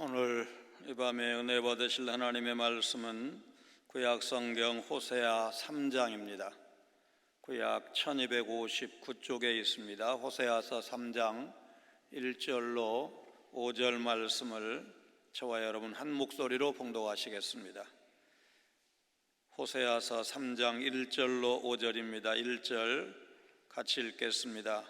오늘 이 밤에 은혜 받으실 하나님의 말씀은 구약 성경 호세아 3장입니다. 구약 1259쪽에 있습니다. 호세아서 3장 1절로 5절 말씀을 저와 여러분 한 목소리로 봉독하시겠습니다. 호세아서 3장 1절로 5절입니다. 1절 같이 읽겠습니다.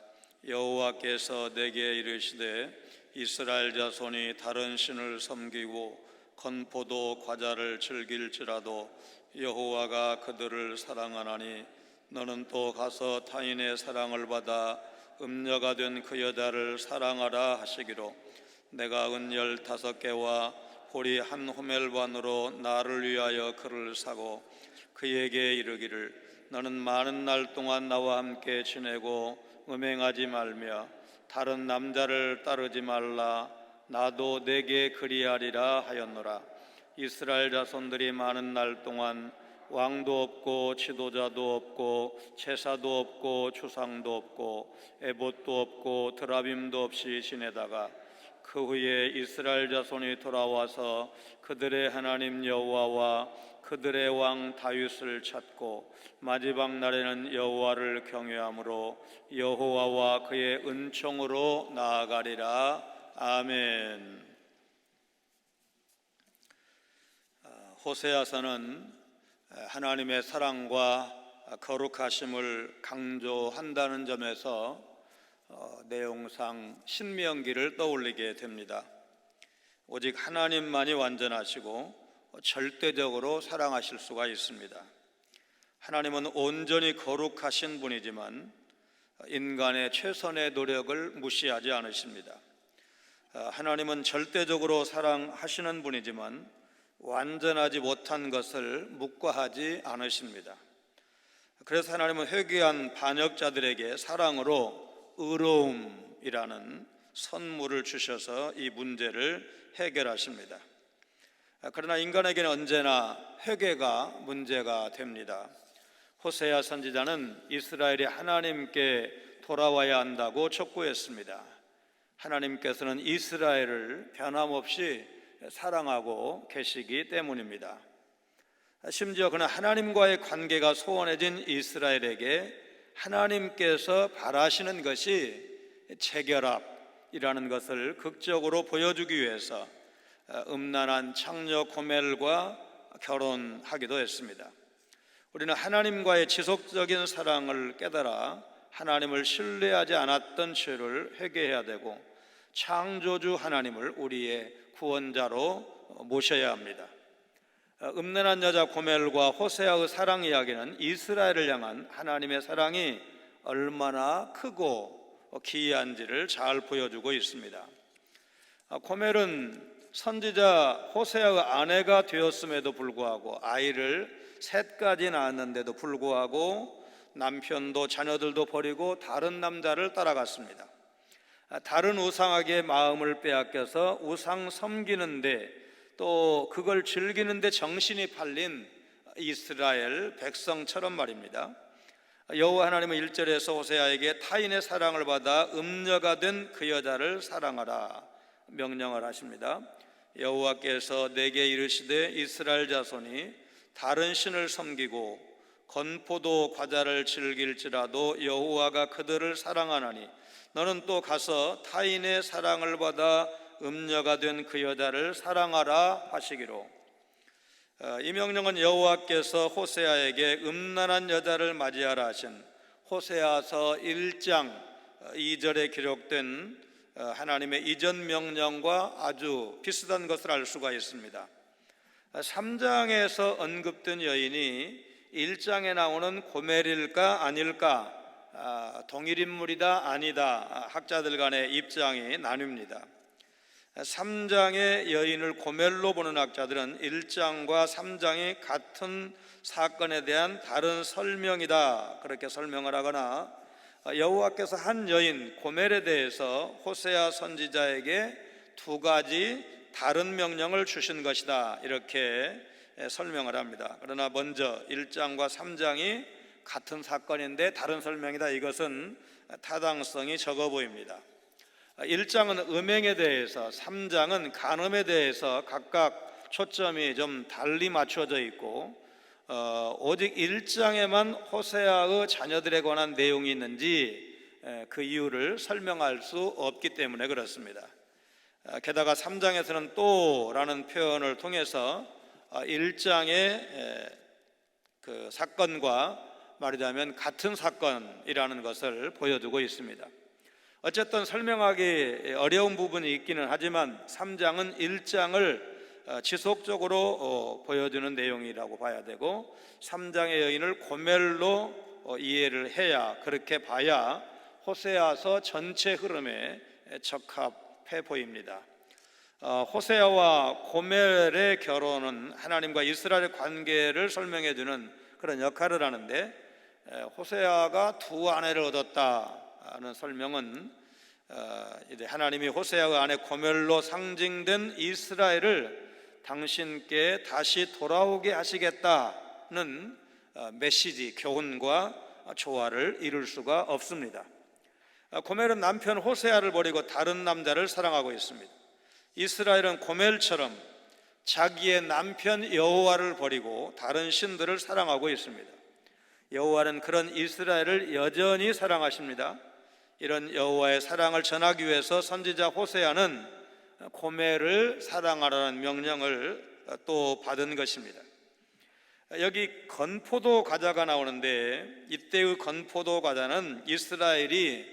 여호와께서 내게 이르시되 이스라엘 자손이 다른 신을 섬기고 건포도 과자를 즐길지라도 여호와가 그들을 사랑하나니 너는 또 가서 타인의 사랑을 받아 음녀가 된 그 여자를 사랑하라 하시기로 내가 은 15개와 보리 한 호멜반으로 나를 위하여 그를 사고 그에게 이르기를 너는 많은 날 동안 나와 함께 지내고 음행하지 말며 다른 남자를 따르지 말라. 나도 내게 그리하리라 하였노라. 이스라엘 자손들이 많은 날 동안 왕도 없고 지도자도 없고 제사도 없고 주상도 없고 에봇도 없고 드라빔도 없이 지내다가 그 후에 이스라엘 자손이 돌아와서 그들의 하나님 여호와와 그들의 왕 다윗을 찾고 마지막 날에는 여호와를 경외함으로 여호와와 그의 은총으로 나아가리라. 아멘. 호세아서는 하나님의 사랑과 거룩하심을 강조한다는 점에서 내용상 신명기를 떠올리게 됩니다. 오직 하나님만이 완전하시고 절대적으로 사랑하실 수가 있습니다. 하나님은 온전히 거룩하신 분이지만 인간의 최선의 노력을 무시하지 않으십니다. 하나님은 절대적으로 사랑하시는 분이지만 완전하지 못한 것을 묵과하지 않으십니다. 그래서 하나님은 회개한 반역자들에게 사랑으로 의로움이라는 선물을 주셔서 이 문제를 해결하십니다. 그러나 인간에게는 언제나 회개가 문제가 됩니다. 호세아 선지자는 이스라엘이 하나님께 돌아와야 한다고 촉구했습니다. 하나님께서는 이스라엘을 변함없이 사랑하고 계시기 때문입니다. 심지어 그는 하나님과의 관계가 소원해진 이스라엘에게 하나님께서 바라시는 것이 재결합이라는 것을 극적으로 보여주기 위해서 음란한 창녀 고멜과 결혼하기도 했습니다. 우리는 하나님과의 지속적인 사랑을 깨달아 하나님을 신뢰하지 않았던 죄를 회개해야 되고 창조주 하나님을 우리의 구원자로 모셔야 합니다. 음란한 여자 고멜과 호세아의 사랑 이야기는 이스라엘을 향한 하나님의 사랑이 얼마나 크고 기이한지를 잘 보여주고 있습니다. 고멜은 선지자 호세아의 아내가 되었음에도 불구하고 아이를 셋까지 낳았는데도 불구하고 남편도 자녀들도 버리고 다른 남자를 따라갔습니다. 다른 우상에게 마음을 빼앗겨서 우상 섬기는데 또 그걸 즐기는데 정신이 팔린 이스라엘 백성처럼 말입니다. 여호와 하나님은 1절에서 호세아에게 타인의 사랑을 받아 음녀가 된 그 여자를 사랑하라 명령을 하십니다. 여호와께서 내게 이르시되 이스라엘 자손이 다른 신을 섬기고 건포도 과자를 즐길지라도 여호와가 그들을 사랑하나니 너는 또 가서 타인의 사랑을 받아 음녀가 된 그 여자를 사랑하라 하시기로. 이 명령은 여호와께서 호세아에게 음란한 여자를 맞이하라 하신 호세아서 1장 2절에 기록된 하나님의 이전 명령과 아주 비슷한 것을 알 수가 있습니다. 3장에서 언급된 여인이 1장에 나오는 고멜일까 아닐까, 동일 인물이다 아니다, 학자들 간의 입장이 나뉩니다. 3장의 여인을 고멜로 보는 학자들은 1장과 3장이 같은 사건에 대한 다른 설명이다 그렇게 설명을 하거나 여호와께서 한 여인 고멜에 대해서 호세아 선지자에게 두 가지 다른 명령을 주신 것이다 이렇게 설명을 합니다. 그러나 먼저 1장과 3장이 같은 사건인데 다른 설명이다, 이것은 타당성이 적어 보입니다. 1장은 음행에 대해서, 3장은 간음에 대해서 각각 초점이 좀 달리 맞춰져 있고, 오직 1장에만 호세아의 자녀들에 관한 내용이 있는지 그 이유를 설명할 수 없기 때문에 그렇습니다. 게다가 3장에서는 또라는 표현을 통해서 1장의 그 사건과 말하자면 같은 사건이라는 것을 보여주고 있습니다. 어쨌든 설명하기 어려운 부분이 있기는 하지만 3장은 1장을 지속적으로 보여주는 내용이라고 봐야 되고, 3장의 여인을 고멜로 이해를 해야, 그렇게 봐야 호세아서 전체 흐름에 적합해 보입니다. 호세아와 고멜의 결혼은 하나님과 이스라엘의 관계를 설명해 주는 그런 역할을 하는데, 호세아가 두 아내를 얻었다는 설명은 이제 하나님이 호세아의 아내 고멜로 상징된 이스라엘을 당신께 다시 돌아오게 하시겠다는 메시지, 교훈과 조화를 이룰 수가 없습니다. 고멜은 남편 호세아를 버리고 다른 남자를 사랑하고 있습니다. 이스라엘은 고멜처럼 자기의 남편 여호와를 버리고 다른 신들을 사랑하고 있습니다. 여호와는 그런 이스라엘을 여전히 사랑하십니다. 이런 여호와의 사랑을 전하기 위해서 선지자 호세아는 고멜을 사랑하라는 명령을 또 받은 것입니다. 여기 건포도 과자가 나오는데, 이때의 건포도 과자는 이스라엘이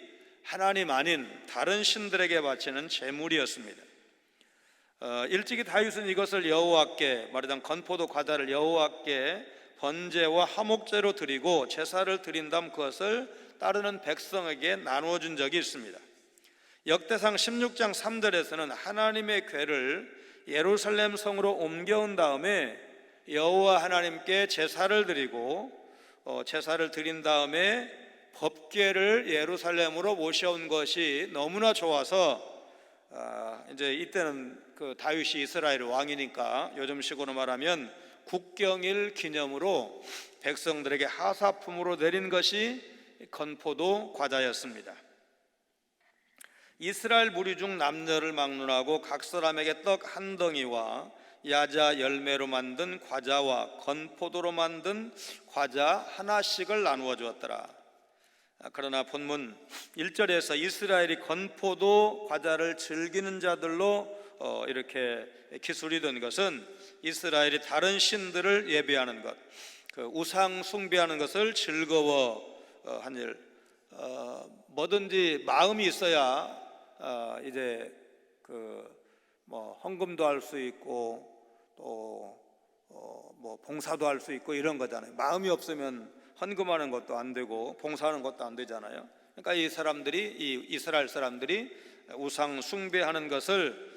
하나님 아닌 다른 신들에게 바치는 제물이었습니다. 일찍이 다윗은 이것을 여호와께, 말하자면 건포도 과자를 여호와께 번제와 화목제로 드리고 제사를 드린 다음 그것을 따르는 백성에게 나누어 준 적이 있습니다. 역대상 16장 3절에서는 하나님의 궤를 예루살렘 성으로 옮겨온 다음에 여호와 하나님께 제사를 드리고 제사를 드린 다음에 법궤를 예루살렘으로 모셔온 것이 너무나 좋아서 이제 이때는 그 다윗이 이스라엘 왕이니까 요즘식으로 말하면 국경일 기념으로 백성들에게 하사품으로 내린 것이 건포도 과자였습니다. 이스라엘 무리 중 남녀를 막론하고 각 사람에게 떡 한 덩이와 야자 열매로 만든 과자와 건포도로 만든 과자 하나씩을 나누어 주었더라. 그러나 본문 1절에서 이스라엘이 건포도 과자를 즐기는 자들로 이렇게 기술이 된 것은 이스라엘이 다른 신들을 예배하는 것, 그 우상 숭배하는 것을 즐거워한 일, 뭐든지 마음이 있어야 이제 그 뭐 헌금도 할 수 있고 또 뭐 봉사도 할 수 있고 이런 거잖아요. 마음이 없으면 헌금하는 것도 안 되고 봉사하는 것도 안 되잖아요. 그러니까 이 이스라엘 사람들이 우상 숭배하는 것을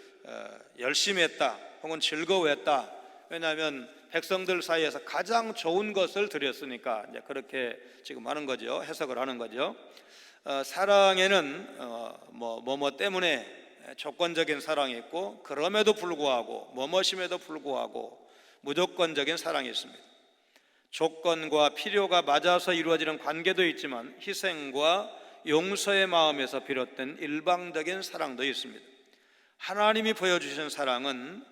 열심히 했다 혹은 즐거워했다. 왜냐하면 백성들 사이에서 가장 좋은 것을 드렸으니까 이제 그렇게 지금 하는 거죠. 해석을 하는 거죠. 사랑에는 뭐뭐 때문에 조건적인 사랑이 있고, 그럼에도 불구하고 뭐뭐심에도 불구하고 무조건적인 사랑이 있습니다. 조건과 필요가 맞아서 이루어지는 관계도 있지만 희생과 용서의 마음에서 비롯된 일방적인 사랑도 있습니다. 하나님이 보여주신 사랑은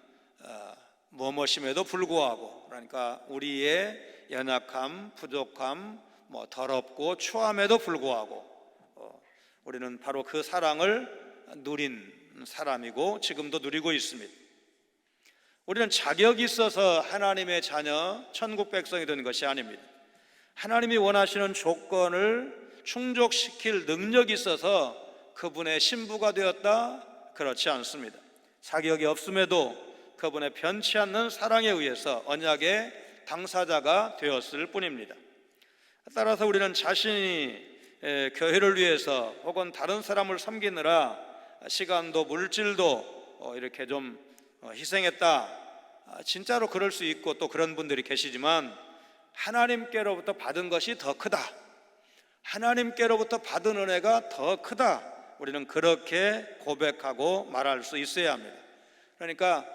뭐뭐심에도 불구하고, 그러니까 우리의 연약함, 부족함, 더럽고 추함에도 불구하고 우리는 바로 그 사랑을 누린 사람이고 지금도 누리고 있습니다. 우리는 자격이 있어서 하나님의 자녀, 천국 백성이 된 것이 아닙니다. 하나님이 원하시는 조건을 충족시킬 능력이 있어서 그분의 신부가 되었다? 그렇지 않습니다. 자격이 없음에도 그분의 변치 않는 사랑에 의해서 언약의 당사자가 되었을 뿐입니다. 따라서 우리는 자신이 교회를 위해서 혹은 다른 사람을 섬기느라 시간도 물질도 이렇게 좀 희생했다, 진짜로 그럴 수 있고 또 그런 분들이 계시지만 하나님께로부터 받은 것이 더 크다, 하나님께로부터 받은 은혜가 더 크다, 우리는 그렇게 고백하고 말할 수 있어야 합니다. 그러니까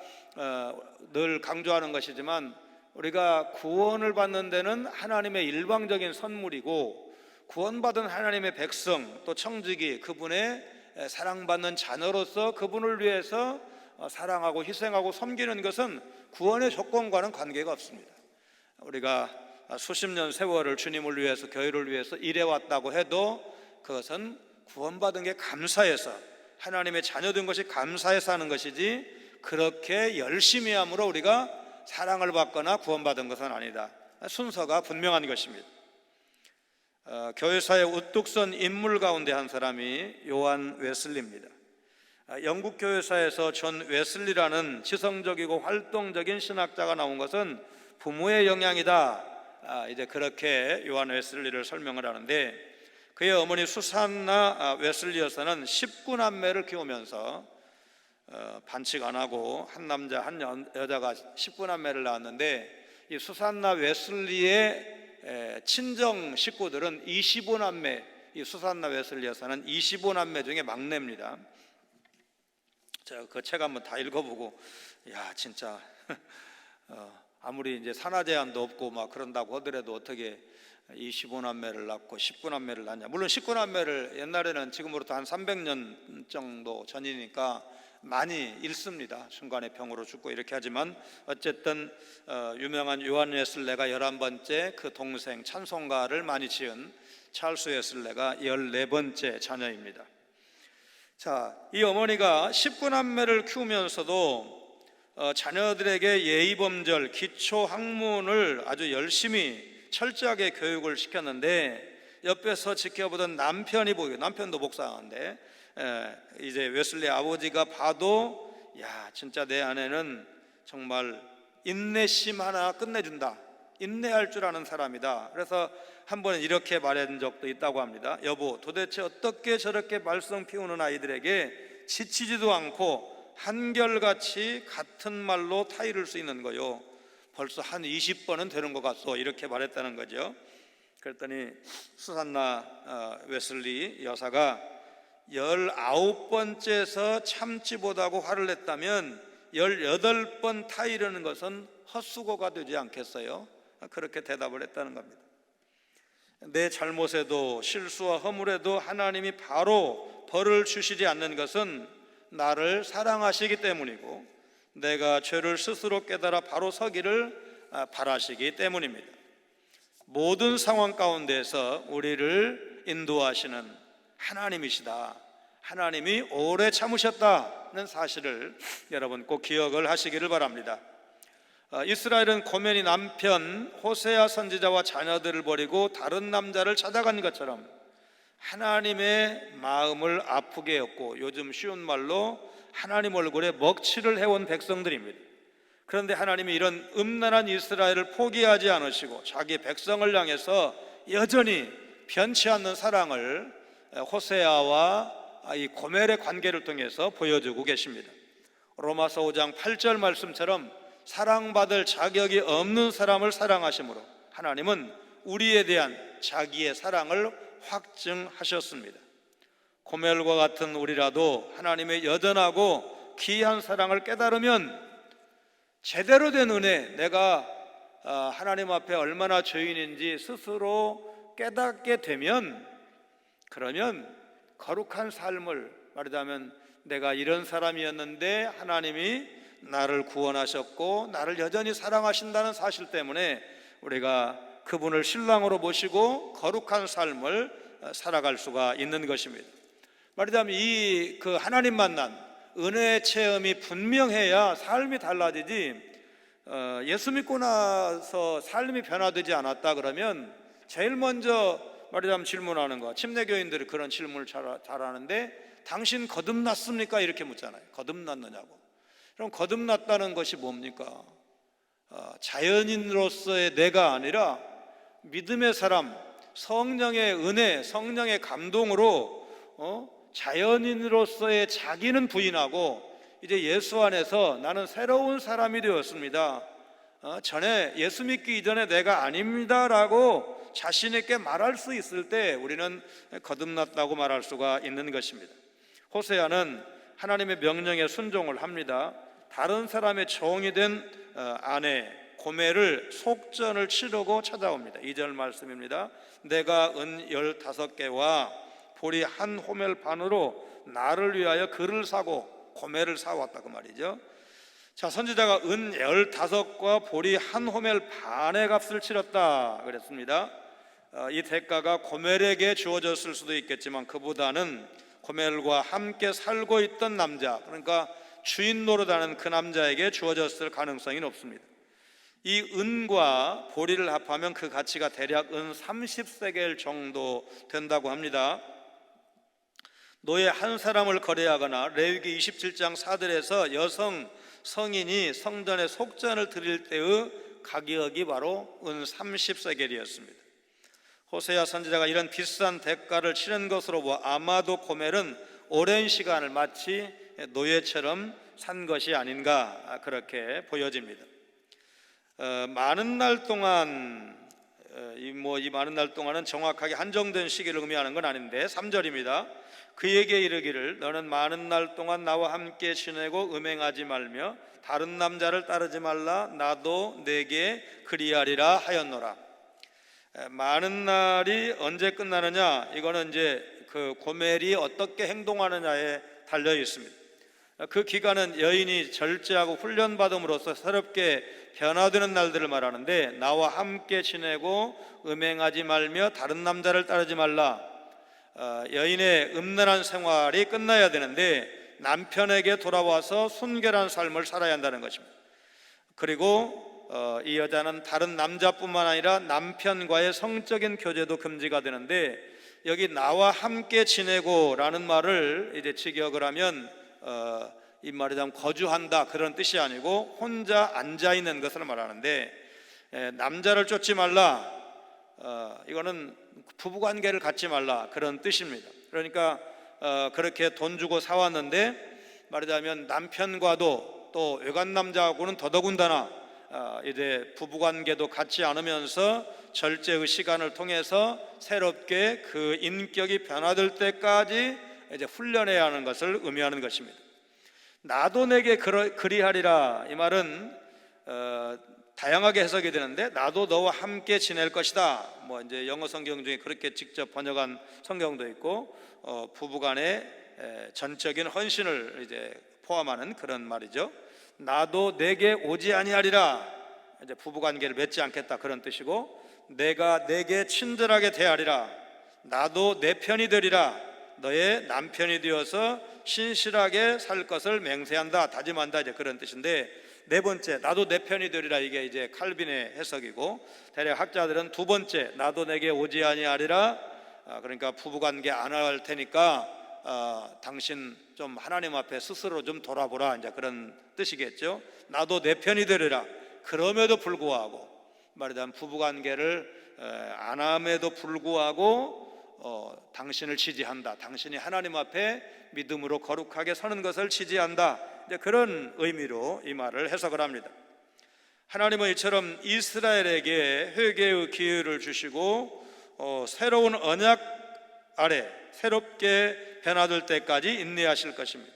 늘 강조하는 것이지만 우리가 구원을 받는 데는 하나님의 일방적인 선물이고, 구원받은 하나님의 백성 또 청지기 그분의 사랑받는 자녀로서 그분을 위해서 사랑하고 희생하고 섬기는 것은 구원의 조건과는 관계가 없습니다. 우리가 수십 년 세월을 주님을 위해서, 교회를 위해서 일해왔다고 해도 그것은 구원받은 게 감사해서, 하나님의 자녀된 것이 감사해서 하는 것이지 그렇게 열심히 함으로 우리가 사랑을 받거나 구원받은 것은 아니다. 순서가 분명한 것입니다. 교회사의 우뚝 선 인물 가운데 한 사람이 요한 웨슬리입니다. 영국 교회사에서 존 웨슬리라는 지성적이고 활동적인 신학자가 나온 것은 부모의 영향이다. 이제 그렇게 요한 웨슬리를 설명을 하는데, 그의 어머니 수산나 웨슬리 여사는 19남매를 키우면서 반칙 안 하고 한 남자 한 여자가 19남매를 낳았는데, 이 수산나 웨슬리의 친정 식구들은 25남매, 이 수산나 웨슬리 여사는 25남매 중에 막내입니다. 제가 그 책 한번 다 읽어보고, 야 진짜 아무리 이제 산하 제한도 없고 막 그런다고 하더라도 어떻게 25남매를 낳고 19남매를 낳냐. 물론 19남매를 옛날에는, 지금으로부터 한 300년 정도 전이니까 많이 잃습니다. 순간에 병으로 죽고 이렇게 하지만 어쨌든 유명한 요한 웨슬레가 11번째, 그 동생 찬송가를 많이 지은 찰스 웨슬레가 14번째 자녀입니다. 자, 이 어머니가 19남매를 키우면서도 자녀들에게 예의범절, 기초 학문을 아주 열심히 철저하게 교육을 시켰는데, 옆에서 지켜보던 남편이 보이고, 남편도 목사인데 이제 웨슬리 아버지가 봐도, 야 진짜 내 아내는 정말 인내심 하나 끝내준다, 인내할 줄 아는 사람이다. 그래서 한 번은 이렇게 말한 적도 있다고 합니다. 여보, 도대체 어떻게 저렇게 말썽 피우는 아이들에게 지치지도 않고 한결같이 같은 말로 타이를 수 있는 거요. 벌써 한 20번은 되는 것 같소. 이렇게 말했다는 거죠. 그랬더니 수산나 웨슬리 여사가 19번째에서 참지 못하고 화를 냈다면 18번 타이르는 것은 헛수고가 되지 않겠어요? 그렇게 대답을 했다는 겁니다. 내 잘못에도 실수와 허물에도 하나님이 바로 벌을 주시지 않는 것은 나를 사랑하시기 때문이고, 내가 죄를 스스로 깨달아 바로 서기를 바라시기 때문입니다. 모든 상황 가운데서 우리를 인도하시는 하나님이시다, 하나님이 오래 참으셨다는 사실을 여러분 꼭 기억을 하시기를 바랍니다. 이스라엘은 고멜이 남편 호세아 선지자와 자녀들을 버리고 다른 남자를 찾아간 것처럼 하나님의 마음을 아프게 했고, 요즘 쉬운 말로 하나님 얼굴에 먹칠을 해온 백성들입니다. 그런데 하나님이 이런 음란한 이스라엘을 포기하지 않으시고 자기 백성을 향해서 여전히 변치 않는 사랑을 호세아와 이 고멜의 관계를 통해서 보여주고 계십니다. 로마서 5장 8절 말씀처럼 사랑받을 자격이 없는 사람을 사랑하심으로 하나님은 우리에 대한 자기의 사랑을 확증하셨습니다. 고멜과 같은 우리라도 하나님의 여전하고 귀한 사랑을 깨달으면 제대로 된 은혜, 내가 하나님 앞에 얼마나 죄인인지 스스로 깨닫게 되면, 그러면 거룩한 삶을, 말하자면 내가 이런 사람이었는데 하나님이 나를 구원하셨고 나를 여전히 사랑하신다는 사실 때문에 우리가 그분을 신랑으로 모시고 거룩한 삶을 살아갈 수가 있는 것입니다. 말하자면 이 그 하나님 만난 은혜의 체험이 분명해야 삶이 달라지지, 예수 믿고 나서 삶이 변화되지 않았다 그러면 제일 먼저 말하자면 질문하는 거, 침례교인들이 그런 질문을 잘 하는데, 당신 거듭났습니까? 이렇게 묻잖아요. 거듭났느냐고. 그럼 거듭났다는 것이 뭡니까? 자연인으로서의 내가 아니라 믿음의 사람, 성령의 은혜, 성령의 감동으로 자연인으로서의 자기는 부인하고 이제 예수 안에서 나는 새로운 사람이 되었습니다. 전에 예수 믿기 이전에 내가 아닙니다라고 자신 있게 말할 수 있을 때 우리는 거듭났다고 말할 수가 있는 것입니다. 호세아는 하나님의 명령에 순종을 합니다. 다른 사람의 종이 된 아내 고멜을 속전을 치르고 찾아옵니다. 2절 말씀입니다. 내가 은 15개와 보리 한 호멜 반으로 나를 위하여 글을 사고 고멜을 사왔다 그 말이죠. 자, 선지자가 은 15과 보리 한 호멜 반의 값을 치렀다 그랬습니다. 이 대가가 고멜에게 주어졌을 수도 있겠지만 그보다는 고멜과 함께 살고 있던 남자, 그러니까 주인 노릇하는 그 남자에게 주어졌을 가능성이 높습니다. 이 은과 보리를 합하면 그 가치가 대략 은 30세겔 정도 된다고 합니다. 노예 한 사람을 거래하거나 레위기 27장 4절에서 여성 성인이 성전에 속전을 드릴 때의 가격이 바로 은 30세겔이었습니다. 호세아 선지자가 이런 비싼 대가를 치른 것으로 보아 아마도 고멜은 오랜 시간을 마치 노예처럼 산 것이 아닌가 그렇게 보여집니다. 많은 날 동안 이 많은 날 동안은 정확하게 한정된 시기를 의미하는 건 아닌데 3절입니다. 그에게 이르기를 너는 많은 날 동안 나와 함께 지내고 음행하지 말며 다른 남자를 따르지 말라 나도 내게 그리하리라 하였노라. 많은 날이 언제 끝나느냐, 이거는 이제 그 고멜이 어떻게 행동하느냐에 달려 있습니다. 그 기간은 여인이 절제하고 훈련받음으로써 새롭게 변화되는 날들을 말하는데, 나와 함께 지내고 음행하지 말며 다른 남자를 따르지 말라. 여인의 음란한 생활이 끝나야 되는데 남편에게 돌아와서 순결한 삶을 살아야 한다는 것입니다. 그리고 이 여자는 다른 남자뿐만 아니라 남편과의 성적인 교제도 금지가 되는데, 여기 나와 함께 지내고 라는 말을 이제 직역을 하면 이 말이자면 거주한다 그런 뜻이 아니고 혼자 앉아 있는 것을 말하는데, 남자를 쫓지 말라, 이거는 부부관계를 갖지 말라 그런 뜻입니다. 그러니까 그렇게 돈 주고 사왔는데 말하자면 남편과도 또 외간 남자하고는 더더군다나 이제 부부관계도 갖지 않으면서 절제의 시간을 통해서 새롭게 그 인격이 변화될 때까지 이제 훈련해야 하는 것을 의미하는 것입니다. 나도 내게 그리하리라, 이 말은 다양하게 해석이 되는데, 나도 너와 함께 지낼 것이다. 이제 영어 성경 중에 그렇게 직접 번역한 성경도 있고, 부부간의 전적인 헌신을 이제 포함하는 그런 말이죠. 나도 내게 오지 아니하리라, 이제 부부관계를 맺지 않겠다 그런 뜻이고, 내가 내게 친절하게 대하리라, 나도 내 편이 되리라, 너의 남편이 되어서 신실하게 살 것을 맹세한다, 다짐한다, 이제 그런 뜻인데, 네 번째 나도 내 편이 되리라, 이게 이제 칼빈의 해석이고, 대략 학자들은 두 번째 나도 내게 오지 아니하리라, 그러니까 부부관계 안 할 테니까 당신 좀 하나님 앞에 스스로 좀 돌아보라, 이제 그런 뜻이겠죠. 나도 내 편이 되리라. 그럼에도 불구하고 말하자면 부부관계를 안 함에도 불구하고 당신을 지지한다, 당신이 하나님 앞에 믿음으로 거룩하게 서는 것을 지지한다, 이제 그런 의미로 이 말을 해석을 합니다. 하나님은 이처럼 이스라엘에게 회개의 기회를 주시고 새로운 언약 아래 새롭게 변화될 때까지 인내하실 것입니다.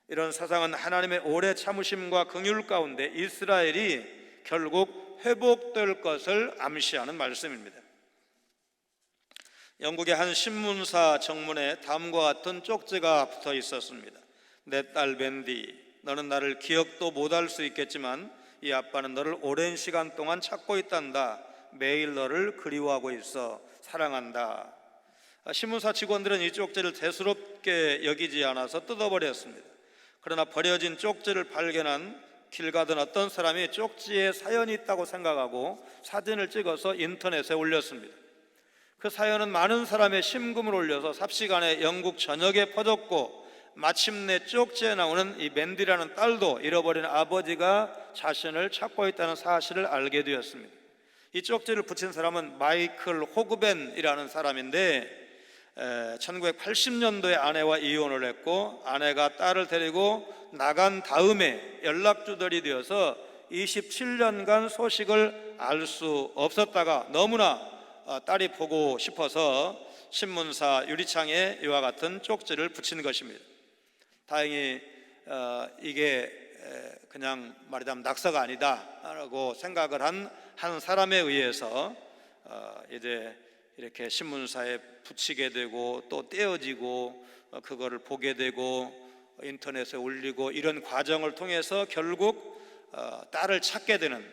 이런 사상은 하나님의 오래 참으심과 긍휼 가운데 이스라엘이 결국 회복될 것을 암시하는 말씀입니다. 영국의 한 신문사 정문에 다음과 같은 쪽지가 붙어 있었습니다. 내 딸 밴디, 너는 나를 기억도 못할 수 있겠지만 이 아빠는 너를 오랜 시간 동안 찾고 있단다. 매일 너를 그리워하고 있어. 사랑한다. 신문사 직원들은 이 쪽지를 대수롭게 여기지 않아서 뜯어버렸습니다. 그러나 버려진 쪽지를 발견한 길 가던 어떤 사람이 쪽지에 사연이 있다고 생각하고 사진을 찍어서 인터넷에 올렸습니다. 그 사연은 많은 사람의 심금을 올려서 삽시간에 영국 전역에 퍼졌고, 마침내 쪽지에 나오는 이 맨디라는 딸도 잃어버린 아버지가 자신을 찾고 있다는 사실을 알게 되었습니다. 이 쪽지를 붙인 사람은 마이클 호그벤이라는 사람인데 1980년도에 아내와 이혼을 했고, 아내가 딸을 데리고 나간 다음에 연락주들이 되어서 27년간 소식을 알 수 없었다가 너무나 딸이 보고 싶어서 신문사 유리창에 이와 같은 쪽지를 붙인 것입니다. 다행히 이게 그냥 말하자면 낙서가 아니다라고 생각을 한 사람에 의해서 이제 이렇게 신문사에 붙이게 되고 또 떼어지고 그거를 보게 되고 인터넷에 올리고 이런 과정을 통해서 결국 딸을 찾게 되는,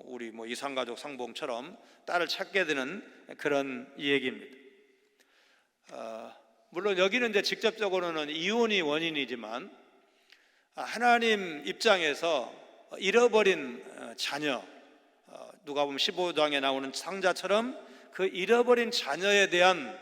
우리 이산가족 상봉처럼 딸을 찾게 되는 그런 얘기입니다. 물론 여기는 이제 직접적으로는 이혼이 원인이지만 하나님 입장에서 잃어버린 자녀, 누가 보면 15장에 나오는 상자처럼 그 잃어버린 자녀에 대한,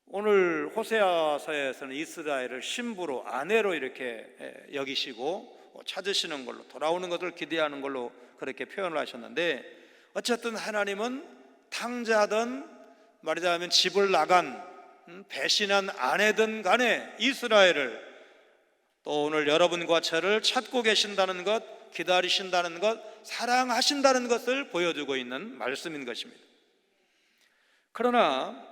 오늘 호세아서에서는 이스라엘을 신부로, 아내로 이렇게 여기시고 찾으시는 걸로, 돌아오는 것을 기대하는 걸로 그렇게 표현을 하셨는데, 어쨌든 하나님은 탕자든 말하자면 집을 나간 배신한 아내든 간에 이스라엘을, 또 오늘 여러분과 저를 찾고 계신다는 것, 기다리신다는 것, 사랑하신다는 것을 보여주고 있는 말씀인 것입니다. 그러나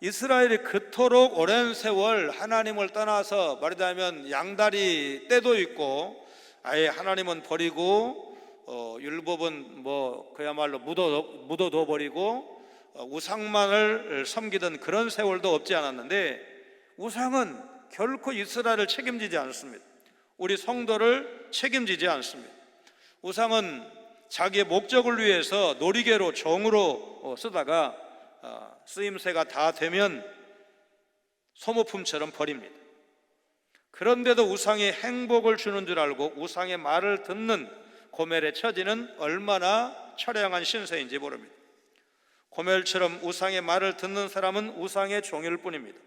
이스라엘이 그토록 오랜 세월 하나님을 떠나서 말하자면 양다리 때도 있고 아예 하나님은 버리고 율법은 그야말로 묻어둬 버리고 우상만을 섬기던 그런 세월도 없지 않았는데, 우상은 결코 이스라엘을 책임지지 않습니다. 우리 성도를 책임지지 않습니다. 우상은 자기의 목적을 위해서 놀이개로, 종으로 쓰다가 쓰임새가 다 되면 소모품처럼 버립니다. 그런데도 우상이 행복을 주는 줄 알고 우상의 말을 듣는 고멜의 처지는 얼마나 처량한 신세인지 모릅니다. 고멜처럼 우상의 말을 듣는 사람은 우상의 종일 뿐입니다.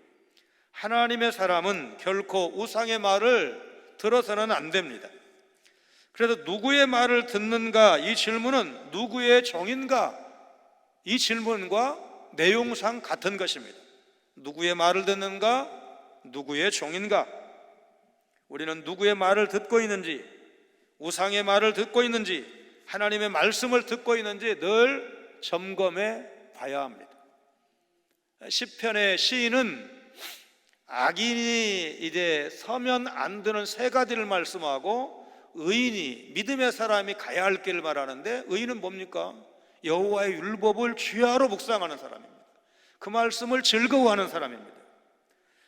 하나님의 사람은 결코 우상의 말을 들어서는 안 됩니다. 그래서 누구의 말을 듣는가, 이 질문은 누구의 종인가, 이 질문과 내용상 같은 것입니다. 누구의 말을 듣는가, 누구의 종인가. 우리는 누구의 말을 듣고 있는지, 우상의 말을 듣고 있는지, 하나님의 말씀을 듣고 있는지 늘 점검해 봐야 합니다. 시편의 시인은 악인이 이제 서면 안 되는 세 가지를 말씀하고 의인이, 믿음의 사람이 가야 할 길을 말하는데, 의인은 뭡니까? 여호와의 율법을 주야로 묵상하는 사람입니다. 그 말씀을 즐거워하는 사람입니다.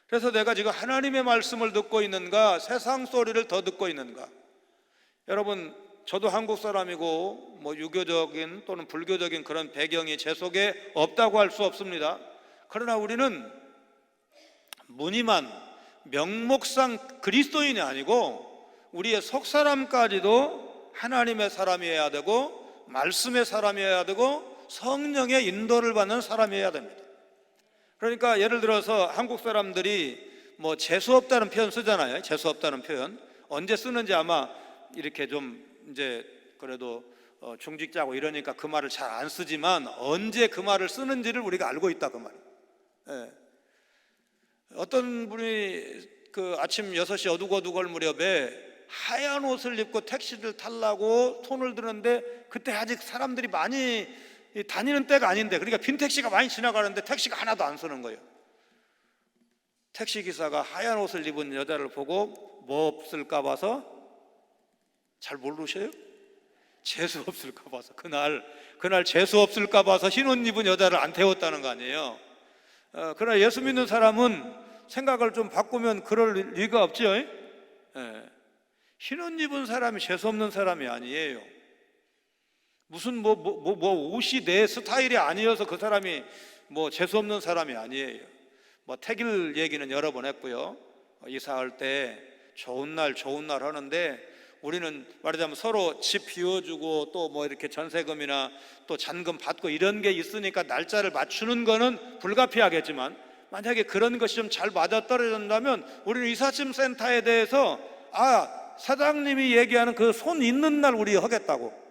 그래서 내가 지금 하나님의 말씀을 듣고 있는가, 세상 소리를 더 듣고 있는가? 여러분, 저도 한국 사람이고 유교적인 또는 불교적인 그런 배경이 제 속에 없다고 할 수 없습니다. 그러나 우리는 무늬만 명목상 그리스도인이 아니고 우리의 속사람까지도 하나님의 사람이어야 되고 말씀의 사람이어야 되고 성령의 인도를 받는 사람이어야 됩니다. 그러니까 예를 들어서 한국 사람들이 재수없다는 표현 쓰잖아요. 재수없다는 표현 언제 쓰는지 아마 이렇게 좀 이제 그래도 중직자고 이러니까 그 말을 잘 안 쓰지만, 언제 그 말을 쓰는지를 우리가 알고 있다, 그 말이에요. 예. 어떤 분이 그 아침 6시 어둑어둑할 무렵에 하얀 옷을 입고 택시를 타려고 손을 드는데, 그때 아직 사람들이 많이 다니는 때가 아닌데, 그러니까 빈 택시가 많이 지나가는데 택시가 하나도 안 서는 거예요. 택시기사가 하얀 옷을 입은 여자를 보고 뭐 없을까 봐서, 잘 모르셔요? 재수 없을까 봐서, 그날 재수 없을까 봐서 흰 옷 입은 여자를 안 태웠다는 거 아니에요. 그러나 예수 믿는 사람은 생각을 좀 바꾸면 그럴 리가 없죠. 흰 옷 입은 사람이 재수 없는 사람이 아니에요. 무슨 옷이 내 스타일이 아니어서 그 사람이 재수 없는 사람이 아니에요. 택일 얘기는 여러 번 했고요. 이사할 때 좋은 날 하는데, 우리는 말하자면 서로 집 비워주고 또 이렇게 전세금이나 또 잔금 받고 이런 게 있으니까 날짜를 맞추는 거는 불가피하겠지만, 만약에 그런 것이 좀 잘 맞아떨어진다면 우리는 이삿짐 센터에 대해서 사장님이 얘기하는 그 손 있는 날 우리 하겠다고,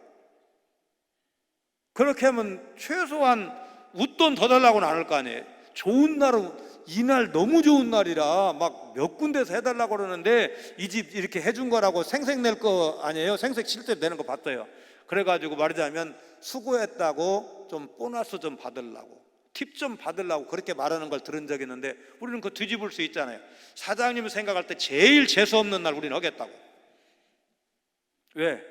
그렇게 하면 최소한 웃돈 더 달라고는 안 할 거 아니에요. 좋은 날은 이날 너무 좋은 날이라 막 몇 군데서 해달라고 그러는데 이 집 이렇게 해준 거라고 생색 낼 거 아니에요. 생색 실제 내는 거 봤어요. 그래가지고 말하자면 수고했다고 좀 보너스 좀 받으려고, 팁 좀 받으려고 그렇게 말하는 걸 들은 적이 있는데, 우리는 그거 뒤집을 수 있잖아요. 사장님이 생각할 때 제일 재수없는 날 우리는 하겠다고. 왜?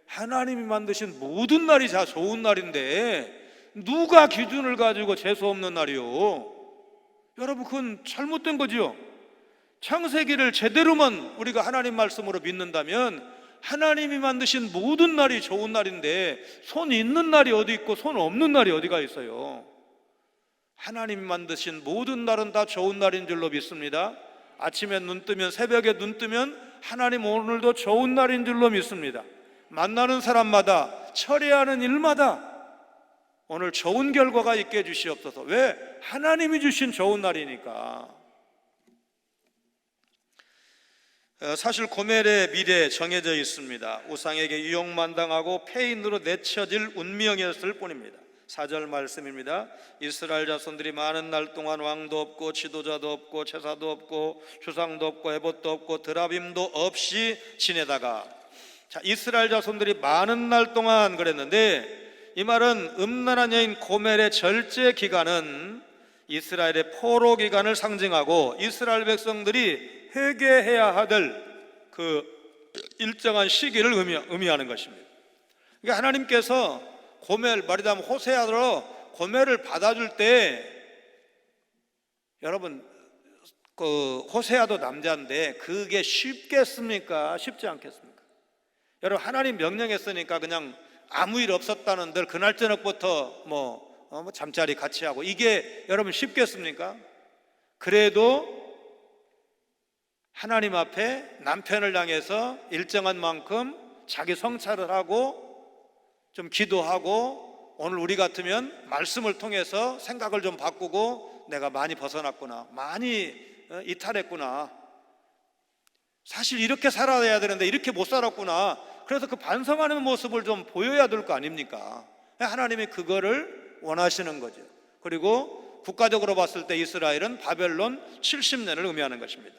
하나님이 만드신 모든 날이 다 좋은 날인데 누가 기준을 가지고 재수없는 날이요? 여러분, 그건 잘못된 거지요. 창세기를 제대로만 우리가 하나님 말씀으로 믿는다면 하나님이 만드신 모든 날이 좋은 날인데 손 있는 날이 어디 있고 손 없는 날이 어디가 있어요? 하나님이 만드신 모든 날은 다 좋은 날인 줄로 믿습니다. 아침에 눈 뜨면, 새벽에 눈 뜨면 하나님 오늘도 좋은 날인 줄로 믿습니다. 만나는 사람마다, 처리하는 일마다 오늘 좋은 결과가 있게 해주시옵소서. 왜? 하나님이 주신 좋은 날이니까. 사실 고멜의 미래 정해져 있습니다. 우상에게 유혹만당하고 폐인으로 내쳐질 운명이었을 뿐입니다. 4절 말씀입니다. 이스라엘 자손들이 많은 날 동안 왕도 없고 지도자도 없고 제사도 없고 주상도 없고 에봇도 없고 드라빔도 없이 지내다가, 자, 이스라엘 자손들이 많은 날 동안 그랬는데, 이 말은 음란한 여인 고멜의 절제 기간은 이스라엘의 포로 기간을 상징하고 이스라엘 백성들이 회개해야 할 그 일정한 시기를 의미하는 것입니다. 그러니까 하나님께서 고멜, 말하자면 호세아로 고멜을 받아줄 때, 여러분, 그 호세아도 남자인데 그게 쉽겠습니까? 쉽지 않겠습니까? 여러분, 하나님 명령했으니까 그냥 아무 일 없었다는들 그날 저녁부터 뭐 잠자리 같이 하고, 이게 여러분 쉽겠습니까? 그래도 하나님 앞에 남편을 향해서 일정한 만큼 자기 성찰을 하고 좀 기도하고, 오늘 우리 같으면 말씀을 통해서 생각을 좀 바꾸고 내가 많이 벗어났구나, 많이 이탈했구나, 사실 이렇게 살아야 되는데 이렇게 못 살았구나, 그래서 그 반성하는 모습을 좀 보여야 될 거 아닙니까? 하나님이 그거를 원하시는 거죠. 그리고 국가적으로 봤을 때 이스라엘은 바벨론 70년을 의미하는 것입니다.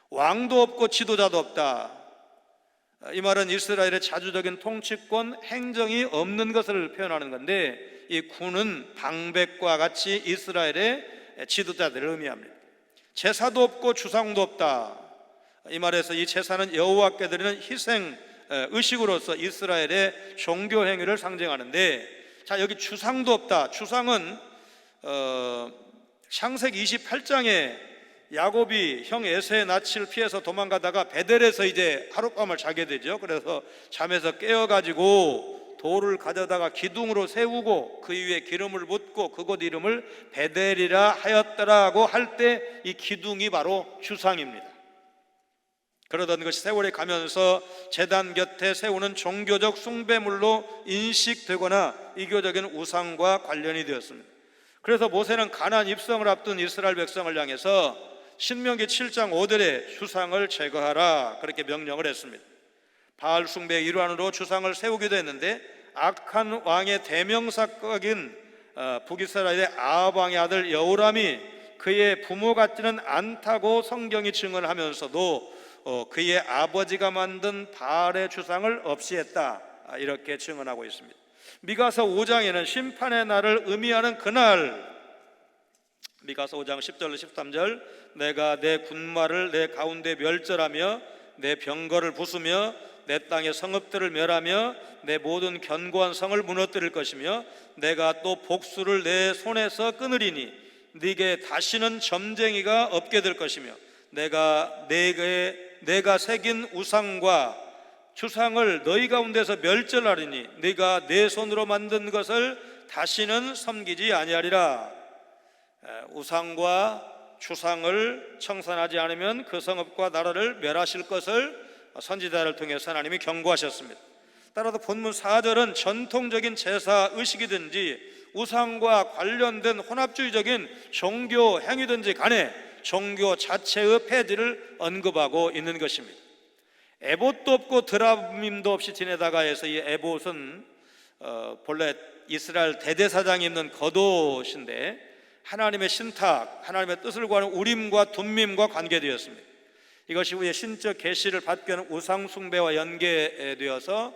왕도 없고 지도자도 없다. 이 말은 이스라엘의 자주적인 통치권, 행정이 없는 것을 표현하는 건데, 이 군은 방백과 같이 이스라엘의 지도자들을 의미합니다. 제사도 없고 주상도 없다. 이 말에서 이 제사는 여호와께 드리는 희생 의식으로서 이스라엘의 종교 행위를 상징하는데, 자, 여기 주상도 없다. 주상은 창세기 28장에 야곱이 형 에서의 낯을 피해서 도망가다가 베델에서 이제 하룻밤을 자게 되죠. 그래서 잠에서 깨어가지고 돌을 가져다가 기둥으로 세우고 그 위에 기름을 붓고 그곳 이름을 베델이라 하였더라고 할 때 이 기둥이 바로 주상입니다. 그러던 것이 세월이 가면서 제단 곁에 세우는 종교적 숭배물로 인식되거나 이교적인 우상과 관련이 되었습니다. 그래서 모세는 가나안 입성을 앞둔 이스라엘 백성을 향해서 신명기 7장 5절에 주상을 제거하라, 그렇게 명령을 했습니다. 바알 숭배의 일환으로 주상을 세우기도 했는데, 악한 왕의 대명사격인 북이스라엘의 아합 왕의 아들 여호람이 그의 부모 같지는 않다고 성경이 증언하면서도 그의 아버지가 만든 바알의 주상을 없이 했다, 이렇게 증언하고 있습니다. 미가서 5장에는 심판의 날을 의미하는 그날, 미가서 5장 10절 13절, 내가 내 군마를 내 가운데 멸절하며 내 병거를 부수며 내 땅의 성읍들을 멸하며 내 모든 견고한 성을 무너뜨릴 것이며 내가 또 복수를 내 손에서 끊으리니 네게 다시는 점쟁이가 없게 될 것이며 내가 새긴 우상과 주상을 너희 가운데서 멸절하리니 네가 내 손으로 만든 것을 다시는 섬기지 아니하리라. 우상과 주상을 청산하지 않으면 그 성읍과 나라를 멸하실 것을 선지자를 통해서 하나님이 경고하셨습니다. 따라서 본문 4절은 전통적인 제사 의식이든지 우상과 관련된 혼합주의적인 종교 행위든지 간에 종교 자체의 폐지를 언급하고 있는 것입니다. 에봇도 없고 드라빔도 없이 지내다가 해서 이 에봇은 본래 이스라엘 대제사장이 입는 겉옷인데 하나님의 신탁, 하나님의 뜻을 구하는 우림과 둠밈과 관계되었습니다. 이것이 후에 신적 계시를 받게 하는 우상 숭배와 연계되어서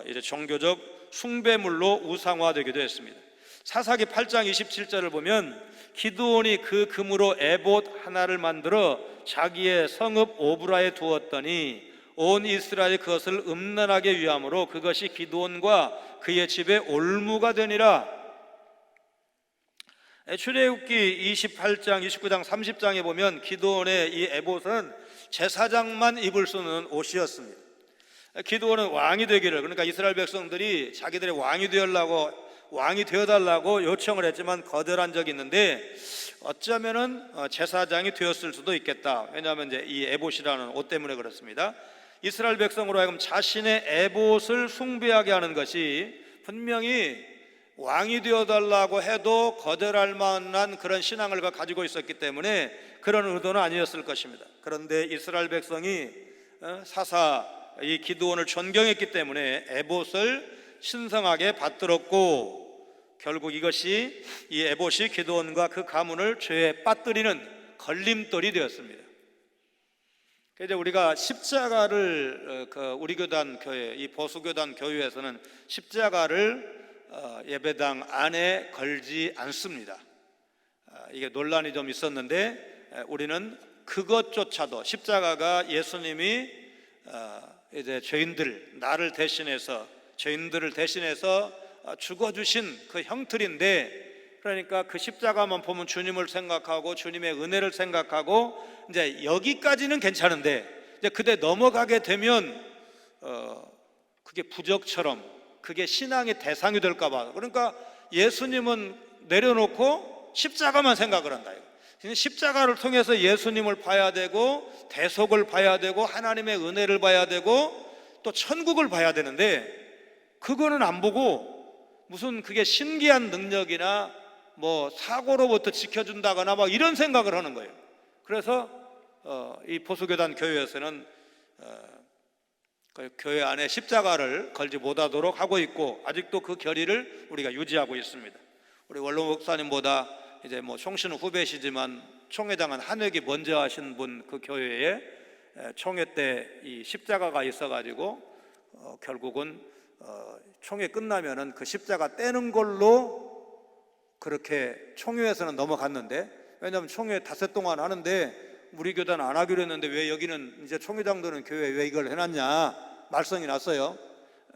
이제 종교적 숭배물로 우상화되기도 했습니다. 사사기 8장 27절을 보면 기드온이 그 금으로 에봇 하나를 만들어 자기의 성읍 오브라에 두었더니 온 이스라엘이 그것을 음란하게 위함으로 그것이 기드온과 그의 집에 올무가 되니라. 출애굽기 28장, 29장, 30장에 보면 기드온의 이 에봇은 제사장만 입을 수 있는 옷이었습니다. 기드온은 왕이 되기를, 그러니까 이스라엘 백성들이 자기들의 왕이 되어달라고 요청을 했지만 거절한 적이 있는데, 어쩌면은 제사장이 되었을 수도 있겠다. 왜냐하면 이제 이 에봇이라는 옷 때문에 그렇습니다. 이스라엘 백성으로 하여금 자신의 에봇을 숭배하게 하는 것이 분명히 왕이 되어달라고 해도 거절할 만한 그런 신앙을 가지고 있었기 때문에 그런 의도는 아니었을 것입니다. 그런데 이스라엘 백성이 사사 이 기드온을 존경했기 때문에 에봇을 신성하게 받들었고, 결국 이것이 이 에봇이 기드온과 그 가문을 죄에 빠뜨리는 걸림돌이 되었습니다. 이제 우리가 십자가를 우리 교단 교회, 이 보수교단 교회에서는 십자가를 예배당 안에 걸지 않습니다. 이게 논란이 좀 있었는데, 우리는 그것조차도 십자가가 예수님이 이제 나를 대신해서 죄인들을 대신해서 죽어주신 그 형틀인데, 그러니까 그 십자가만 보면 주님을 생각하고 주님의 은혜를 생각하고 이제 여기까지는 괜찮은데, 이제 그때 넘어가게 되면 그게 부적처럼, 그게 신앙의 대상이 될까봐, 그러니까 예수님은 내려놓고 십자가만 생각을 한다. 십자가를 통해서 예수님을 봐야 되고, 대속을 봐야 되고, 하나님의 은혜를 봐야 되고, 또 천국을 봐야 되는데, 그거는 안 보고 무슨 그게 신기한 능력이나 뭐 사고로부터 지켜준다거나 막 이런 생각을 하는 거예요. 그래서 이 보수교단 교회에서는 그 교회 안에 십자가를 걸지 못하도록 하고 있고, 아직도 그 결의를 우리가 유지하고 있습니다. 우리 원로 목사님보다 이제 뭐 총씨는 후배시지만 총회장은 한 회기 먼저 하신 분, 그 교회에 총회 때 이 십자가가 있어가지고 결국은 총회 끝나면은 그 십자가 떼는 걸로 그렇게 총회에서는 넘어갔는데, 왜냐하면 총회 닷새 동안 하는데 우리 교단 안 하기로 했는데 왜 여기는 이제 총회장들은 교회에 왜 이걸 해놨냐 말썽이 났어요.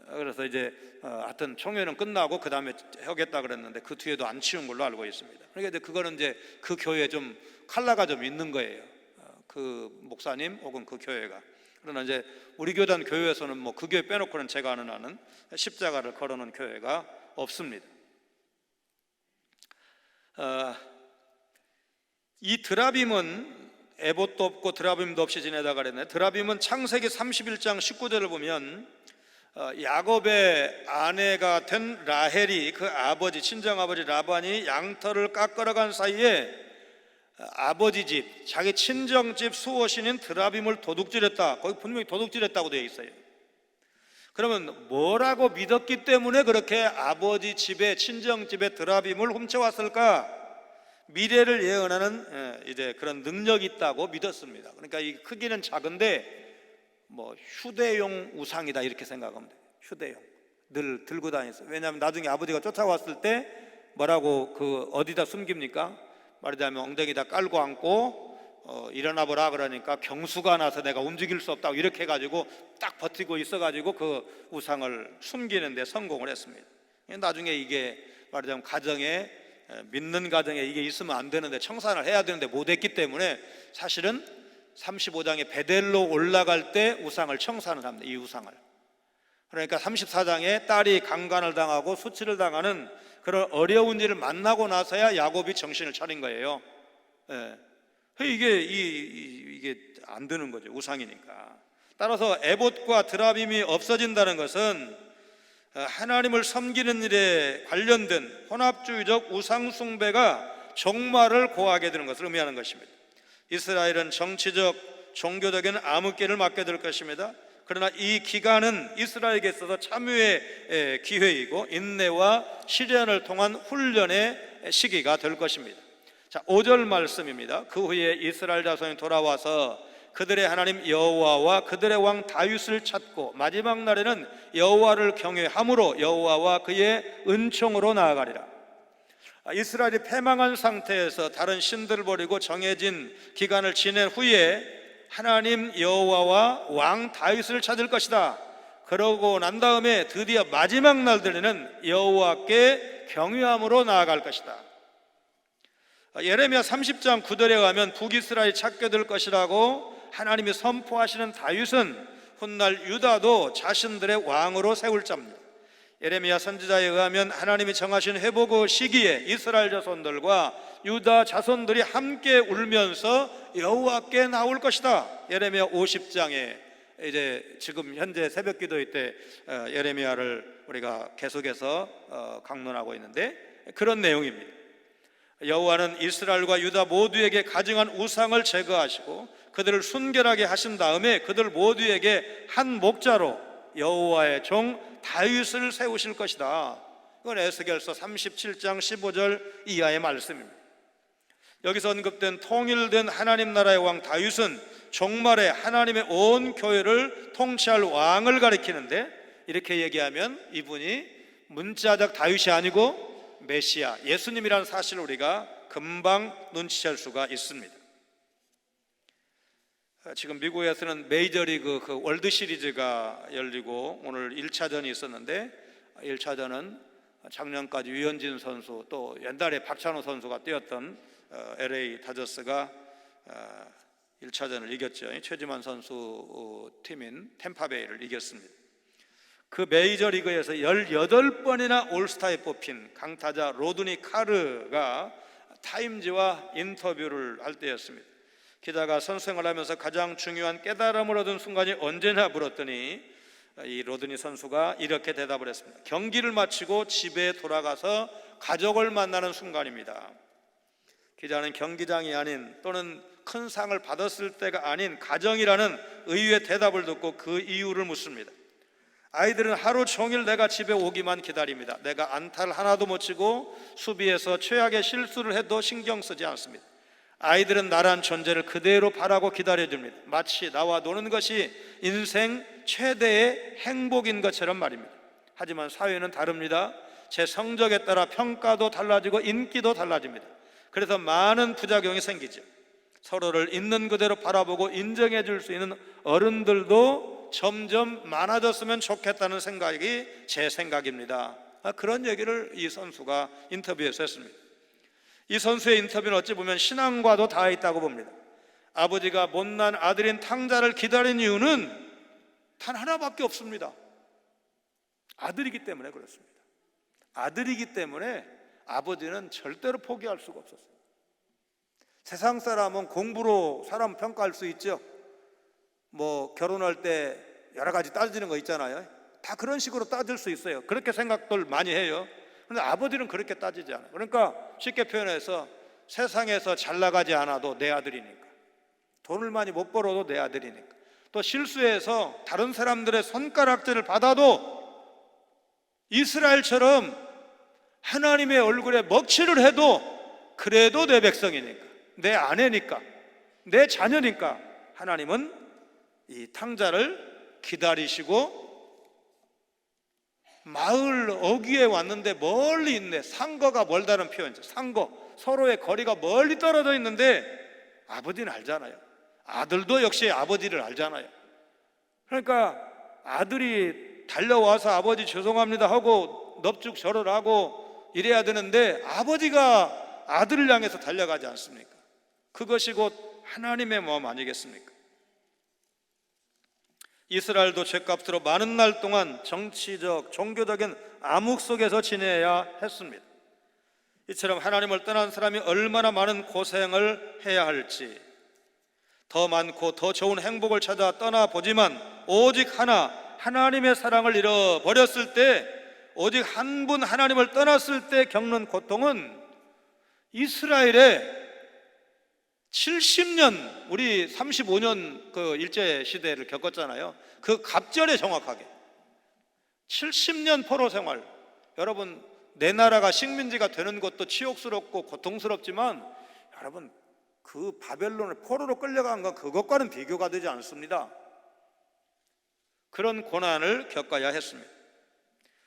그래서 이제 하여튼 총회는 끝나고 그 다음에 하겠다 그랬는데 그 뒤에도 안 치운 걸로 알고 있습니다. 그러니까 이제 그거는 이제 그 교회에 좀 칼라가 좀 있는 거예요. 그 목사님 혹은 그 교회가. 그러나 이제 우리 교단 교회에서는 뭐 그 교회 빼놓고는 제가 아는 한은 십자가를 걸어놓은 교회가 없습니다. 이 드라빔은 에봇도 없고 드라빔도 없이 지내다 그랬네. 드라빔은 창세기 31장 19절을 보면 야곱의 아내가 된 라헬이 그 아버지, 친정아버지 라반이 양털을 깎으러 사이에 아버지 집, 자기 친정집 수호신인 드라빔을 도둑질했다. 거기 분명히 도둑질했다고 되어 있어요. 그러면 뭐라고 믿었기 때문에 그렇게 아버지 집에, 친정집에 드라빔을 훔쳐왔을까? 미래를 예언하는 이제 그런 능력이 있다고 믿었습니다. 그러니까 이 크기는 작은데 뭐 휴대용 우상이다 이렇게 생각하면 돼요. 휴대용, 늘 들고 다녔어요. 왜냐하면 나중에 아버지가 쫓아왔을 때 뭐라고 그 어디다 숨깁니까? 말하자면 엉덩이다 깔고 앉고 일어나 보라 그러니까 경수가 나서 내가 움직일 수 없다고 이렇게 해가지고 딱 버티고 있어가지고 그 우상을 숨기는 데 성공을 했습니다. 나중에 이게 말하자면 가정에, 믿는 가정에 이게 있으면 안 되는데 청산을 해야 되는데 못했기 때문에 사실은 35장에 베델로 올라갈 때 우상을 청산을 합니다. 이 우상을. 그러니까 34장에 딸이 강간을 당하고 수치를 당하는 그런 어려운 일을 만나고 나서야 야곱이 정신을 차린 거예요. 이게 안 되는 거죠. 우상이니까. 따라서 에봇과 드라빔이 없어진다는 것은 하나님을 섬기는 일에 관련된 혼합주의적 우상 숭배가 종말을 고하게 되는 것을 의미하는 것입니다. 이스라엘은 정치적, 종교적인 암흑기를 맞게 될 것입니다. 그러나 이 기간은 이스라엘에게 있어서 참유의 기회이고 인내와 시련을 통한 훈련의 시기가 될 것입니다. 자, 5절 말씀입니다. 그 후에 이스라엘 자손이 돌아와서 그들의 하나님 여호와와 그들의 왕 다윗을 찾고 마지막 날에는 여호와를 경외함으로 여호와와 그의 은총으로 나아가리라. 이스라엘이 패망한 상태에서 다른 신들을 버리고 정해진 기간을 지낸 후에 하나님 여호와와 왕 다윗을 찾을 것이다. 그러고 난 다음에 드디어 마지막 날들에는 여호와께 경외함으로 나아갈 것이다. 예레미야 30장 9절에 가면 북이스라엘이 찾게 될 것이라고 하나님이 선포하시는 다윗은 훗날 유다도 자신들의 왕으로 세울 자입니다. 예레미야 선지자에 의하면 하나님이 정하신 회복의 시기에 이스라엘 자손들과 유다 자손들이 함께 울면서 여호와께 나올 것이다. 예레미야 50장에 이제 지금 현재 새벽 기도회 때 예레미야를 우리가 계속해서 강론하고 있는데 그런 내용입니다. 여호와는 이스라엘과 유다 모두에게 가증한 우상을 제거하시고 그들을 순결하게 하신 다음에 그들 모두에게 한 목자로 여호와의 종 다윗을 세우실 것이다. 이건 에스겔서 37장 15절 이하의 말씀입니다. 여기서 언급된 통일된 하나님 나라의 왕 다윗은 종말에 하나님의 온 교회를 통치할 왕을 가리키는데, 이렇게 얘기하면 이분이 문자적 다윗이 아니고 메시아 예수님이라는 사실을 우리가 금방 눈치챌 수가 있습니다. 지금 미국에서는 메이저리그 월드 시리즈가 열리고 오늘 1차전이 있었는데, 1차전은 작년까지 유현진 선수 또 옛날에 박찬호 선수가 뛰었던 LA 다저스가 1차전을 이겼죠. 최지만 선수 팀인 템파베이를 이겼습니다. 그 메이저리그에서 18번이나 올스타에 뽑힌 강타자 로드니 카르가 타임지와 인터뷰를 할 때였습니다. 기자가 선수 생활하면서 가장 중요한 깨달음을 얻은 순간이 언제냐 물었더니 이 로드니 선수가 이렇게 대답을 했습니다. 경기를 마치고 집에 돌아가서 가족을 만나는 순간입니다. 기자는 경기장이 아닌 또는 큰 상을 받았을 때가 아닌 가정이라는 의외의 대답을 듣고 그 이유를 묻습니다. 아이들은 하루 종일 내가 집에 오기만 기다립니다. 내가 안타를 하나도 못 치고 수비에서 최악의 실수를 해도 신경 쓰지 않습니다. 아이들은 나란 존재를 그대로 바라고 기다려줍니다. 마치 나와 노는 것이 인생 최대의 행복인 것처럼 말입니다. 하지만 사회는 다릅니다. 제 성적에 따라 평가도 달라지고 인기도 달라집니다. 그래서 많은 부작용이 생기죠. 서로를 있는 그대로 바라보고 인정해 줄 수 있는 어른들도 점점 많아졌으면 좋겠다는 생각이 제 생각입니다. 그런 얘기를 이 선수가 인터뷰에서 했습니다. 이 선수의 인터뷰는 어찌 보면 신앙과도 닿아 있다고 봅니다. 아버지가 못난 아들인 탕자를 기다린 이유는 단 하나밖에 없습니다. 아들이기 때문에 그렇습니다. 아들이기 때문에 아버지는 절대로 포기할 수가 없었어요. 세상 사람은 공부로 사람 평가할 수 있죠. 결혼할 때 여러 가지 따지는 거 있잖아요. 다 그런 식으로 따질 수 있어요. 그렇게 생각들 많이 해요. 그런데 아버지는 그렇게 따지지 않아요. 그러니까 쉽게 표현해서 세상에서 잘 나가지 않아도 내 아들이니까, 돈을 많이 못 벌어도 내 아들이니까, 또 실수해서 다른 사람들의 손가락질을 받아도 이스라엘처럼 하나님의 얼굴에 먹칠을 해도 그래도 내 백성이니까, 내 아내니까, 내 자녀니까 하나님은 이 탕자를 기다리시고 마을 어귀에 왔는데 멀리 있네. 상거가 멀다는 표현이죠. 상거, 서로의 거리가 멀리 떨어져 있는데 아버지는 알잖아요. 아들도 역시 아버지를 알잖아요. 그러니까 아들이 달려와서 아버지 죄송합니다 하고 넙죽절을 하고 이래야 되는데 아버지가 아들을 향해서 달려가지 않습니까? 그것이 곧 하나님의 마음 아니겠습니까? 이스라엘도 죗값으로 많은 날 동안 정치적, 종교적인 암흑 속에서 지내야 했습니다. 이처럼 하나님을 떠난 사람이 얼마나 많은 고생을 해야 할지, 더 많고 더 좋은 행복을 찾아 떠나보지만 오직 하나님의 사랑을 잃어버렸을 때, 오직 한 분 하나님을 떠났을 때 겪는 고통은 이스라엘의 70년, 우리 35년 그 일제 시대를 겪었잖아요. 그 갑절에 정확하게 70년 포로 생활. 여러분, 내 나라가 식민지가 되는 것도 치욕스럽고 고통스럽지만 여러분, 그 바벨론의 포로로 끌려간 건 그것과는 비교가 되지 않습니다. 그런 고난을 겪어야 했습니다.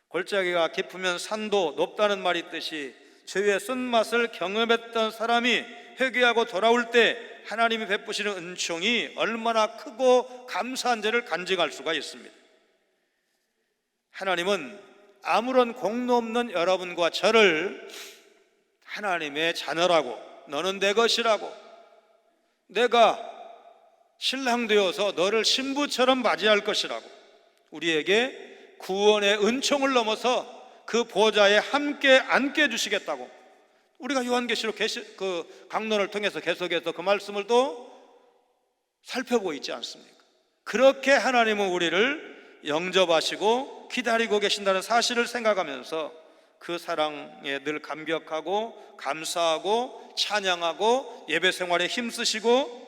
골짜기가 깊으면 산도 높다는 말이 있듯이 죄의 쓴맛을 경험했던 사람이 회개하고 돌아올 때 하나님이 베푸시는 은총이 얼마나 크고 감사한지를 간직할 수가 있습니다. 하나님은 아무런 공로 없는 여러분과 저를 하나님의 자녀라고, 너는 내 것이라고, 내가 신랑 되어서 너를 신부처럼 맞이할 것이라고, 우리에게 구원의 은총을 넘어서 그 보좌에 함께 앉게 해주시겠다고, 우리가 요한계시록 그 강론을 통해서 계속해서 그 말씀을 또 살펴보고 있지 않습니까? 그렇게 하나님은 우리를 영접하시고 기다리고 계신다는 사실을 생각하면서 그 사랑에 늘 감격하고 감사하고 찬양하고 예배 생활에 힘쓰시고,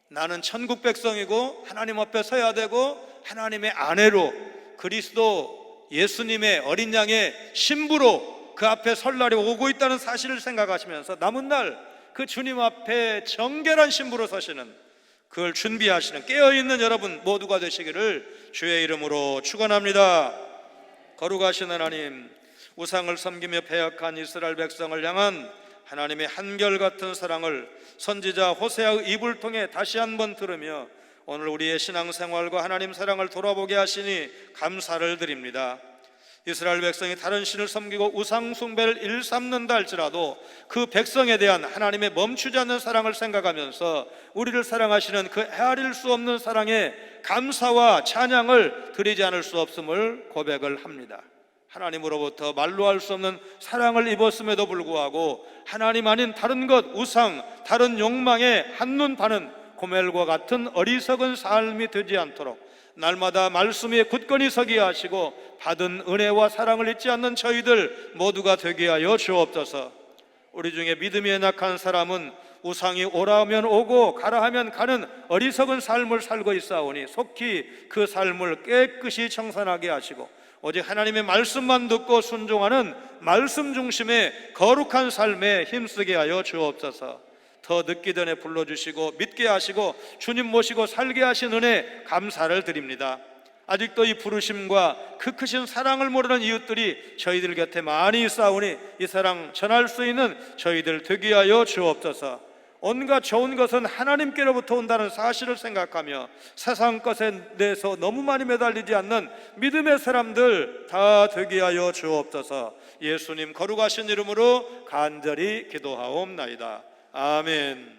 나는 천국 백성이고 하나님 앞에 서야 되고 하나님의 아내로 그리스도 예수님의 어린 양의 신부로 그 앞에 설 날이 오고 있다는 사실을 생각하시면서 남은 날 그 주님 앞에 정결한 신부로 서시는, 그걸 준비하시는 깨어있는 여러분 모두가 되시기를 주의 이름으로 축원합니다. 거룩하신 하나님, 우상을 섬기며 패역한 이스라엘 백성을 향한 하나님의 한결같은 사랑을 선지자 호세아의 입을 통해 다시 한번 들으며 오늘 우리의 신앙생활과 하나님 사랑을 돌아보게 하시니 감사를 드립니다. 이스라엘 백성이 다른 신을 섬기고 우상 숭배를 일삼는다 할지라도 그 백성에 대한 하나님의 멈추지 않는 사랑을 생각하면서 우리를 사랑하시는 그 헤아릴 수 없는 사랑에 감사와 찬양을 드리지 않을 수 없음을 고백을 합니다. 하나님으로부터 말로 할 수 없는 사랑을 입었음에도 불구하고 하나님 아닌 다른 것, 우상, 다른 욕망에 한눈 파는 고멜과 같은 어리석은 삶이 되지 않도록 날마다 말씀 위에 굳건히 서게 하시고 받은 은혜와 사랑을 잊지 않는 저희들 모두가 되게 하여 주옵소서. 우리 중에 믿음이 연약한 사람은 우상이 오라 하면 오고 가라 하면 가는 어리석은 삶을 살고 있사오니 속히 그 삶을 깨끗이 청산하게 하시고 오직 하나님의 말씀만 듣고 순종하는 말씀 중심의 거룩한 삶에 힘쓰게 하여 주옵소서. 더 늦기 전에 불러주시고 믿게 하시고 주님 모시고 살게 하신 은혜 감사를 드립니다. 아직도 이 부르심과 그 크신 사랑을 모르는 이웃들이 저희들 곁에 많이 있사오니 이 사랑 전할 수 있는 저희들 되게 하여 주옵소서. 온갖 좋은 것은 하나님께로부터 온다는 사실을 생각하며 세상 것에 대해서 너무 많이 매달리지 않는 믿음의 사람들 다 되게 하여 주옵소서. 예수님 거룩하신 이름으로 간절히 기도하옵나이다. 아멘.